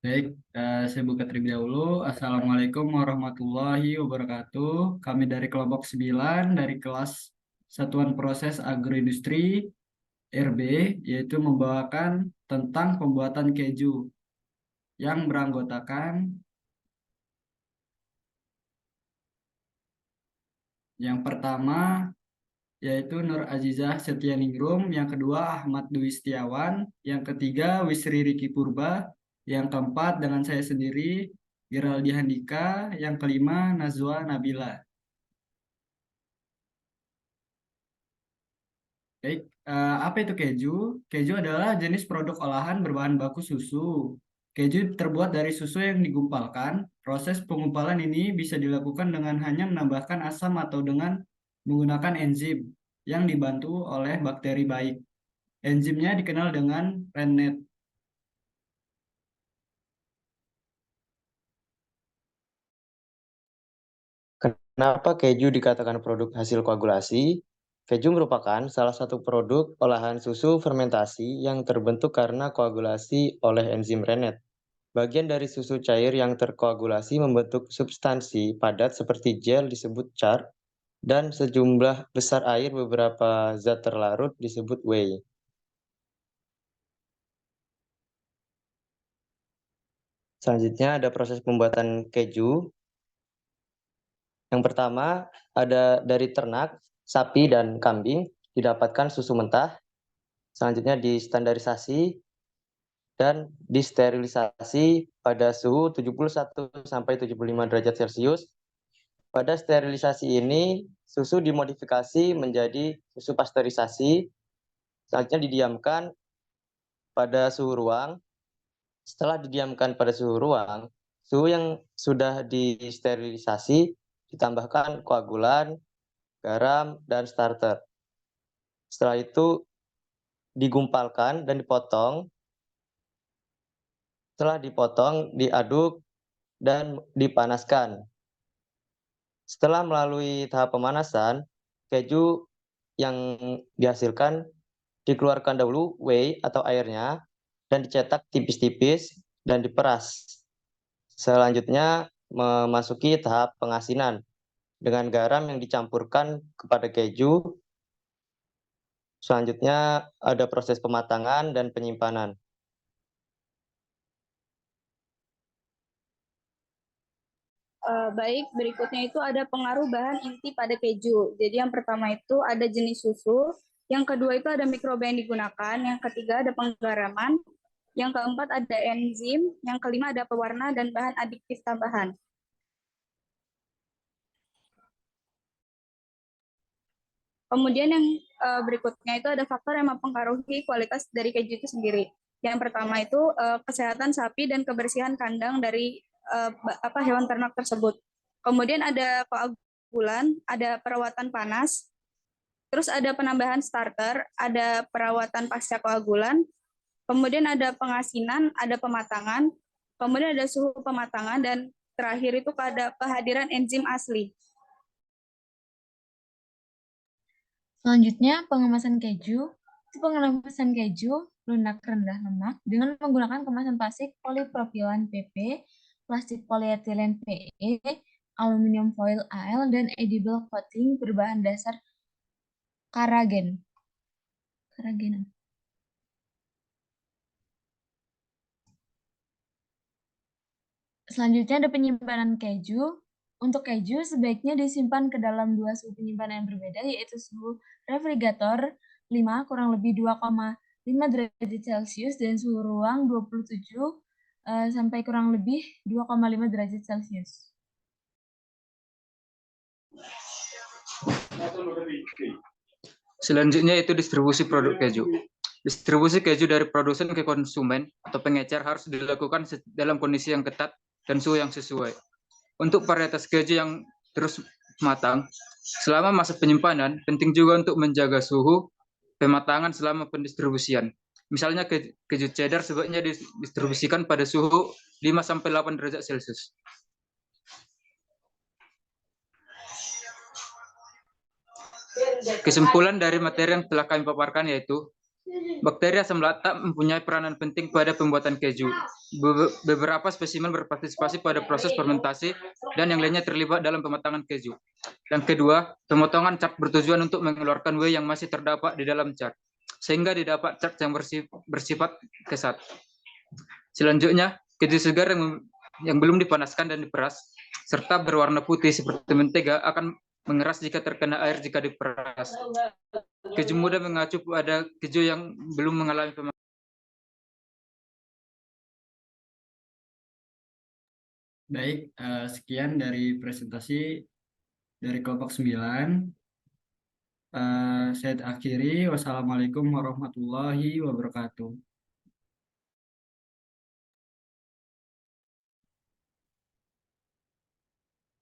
Baik, saya buka terlebih dahulu. Assalamualaikum warahmatullahi wabarakatuh. Kami dari kelompok 9 dari kelas Satuan Proses Agroindustri RB, yaitu membawakan tentang pembuatan keju yang beranggotakan yang pertama yaitu Nur Azizah Setianingrum, yang kedua Ahmad Dwi Setiawan, yang ketiga Wisri Riki Purba, yang keempat dengan saya sendiri Geraldi Handika, yang kelima Nazwa Nabila. Baik, apa itu keju? Keju adalah jenis produk olahan berbahan baku susu. Keju terbuat dari susu yang digumpalkan. Proses pengumpalan ini bisa dilakukan dengan hanya menambahkan asam atau dengan menggunakan enzim yang dibantu oleh bakteri baik. Enzimnya dikenal dengan rennet. Kenapa keju dikatakan produk hasil koagulasi? Keju merupakan salah satu produk olahan susu fermentasi yang terbentuk karena koagulasi oleh enzim rennet. Bagian dari susu cair yang terkoagulasi membentuk substansi padat seperti gel disebut char, dan sejumlah besar air beberapa zat terlarut disebut whey. Selanjutnya ada proses pembuatan keju. Yang pertama ada dari ternak, sapi dan kambing didapatkan susu mentah. Selanjutnya distandarisasi dan disterilisasi pada suhu 71 sampai 75 derajat Celcius. Pada sterilisasi ini, susu dimodifikasi menjadi susu pasteurisasi. Selanjutnya didiamkan pada suhu ruang. Setelah didiamkan pada suhu ruang, suhu yang sudah disterilisasi ditambahkan koagulan, garam, dan starter. Setelah itu digumpalkan dan dipotong. Setelah dipotong, diaduk, dan dipanaskan. Setelah melalui tahap pemanasan, keju yang dihasilkan dikeluarkan dahulu whey atau airnya dan dicetak tipis-tipis dan diperas. Selanjutnya memasuki tahap pengasinan dengan garam yang dicampurkan kepada keju. Selanjutnya ada proses pematangan dan penyimpanan. Baik, berikutnya itu ada pengaruh bahan inti pada keju. Jadi yang pertama itu ada jenis susu, yang kedua itu ada mikroba yang digunakan, yang ketiga ada penggaraman, yang keempat ada enzim, yang kelima ada pewarna dan bahan adiktif tambahan. Kemudian yang berikutnya itu ada faktor yang mempengaruhi kualitas dari keju itu sendiri. Yang pertama itu kesehatan sapi dan kebersihan kandang dari hewan ternak tersebut. Kemudian ada koagulan, ada perawatan panas, terus ada penambahan starter, ada perawatan pasca koagulan, kemudian ada pengasinan, ada pematangan, kemudian ada suhu pematangan, dan terakhir itu ada kehadiran enzim asli. Selanjutnya, pengemasan keju. Pengemasan keju lunak rendah lemak dengan menggunakan kemasan plastik polipropilen PP, plastik polietilen PE, aluminium foil AL, dan edible coating berbahan dasar karagen. Selanjutnya ada penyimpanan keju. Untuk keju sebaiknya disimpan ke dalam dua suhu penyimpanan yang berbeda, yaitu suhu refrigerator 5 kurang lebih 2,5 derajat Celcius dan suhu ruang 27 sampai kurang lebih 2,5 derajat Celcius. Selanjutnya itu distribusi produk keju. Distribusi keju dari produsen ke konsumen atau pengecer harus dilakukan dalam kondisi yang ketat dan suhu yang sesuai. Untuk varietas keju yang terus matang, selama masa penyimpanan, penting juga untuk menjaga suhu pematangan selama pendistribusian. Misalnya keju cheddar sebaiknya didistribusikan pada suhu 5-8 derajat Celcius. Kesimpulan dari materi yang telah kami paparkan yaitu Bakteri asam laktat mempunyai peranan penting pada pembuatan keju. Beberapa spesimen berpartisipasi pada proses fermentasi dan yang lainnya terlibat dalam pematangan keju. Yang kedua, pemotongan cat bertujuan untuk mengeluarkan whey yang masih terdapat di dalam cat, sehingga didapat cat yang bersifat kesat. Selanjutnya, keju segar yang belum dipanaskan dan diperas, serta berwarna putih seperti mentega akan mengeras jika terkena air jika diperas. Keju muda mengacu pada keju yang belum mengalami pemanasan. Baik, sekian dari presentasi dari kelompok 9. Saya akhiri. Wassalamualaikum warahmatullahi wabarakatuh.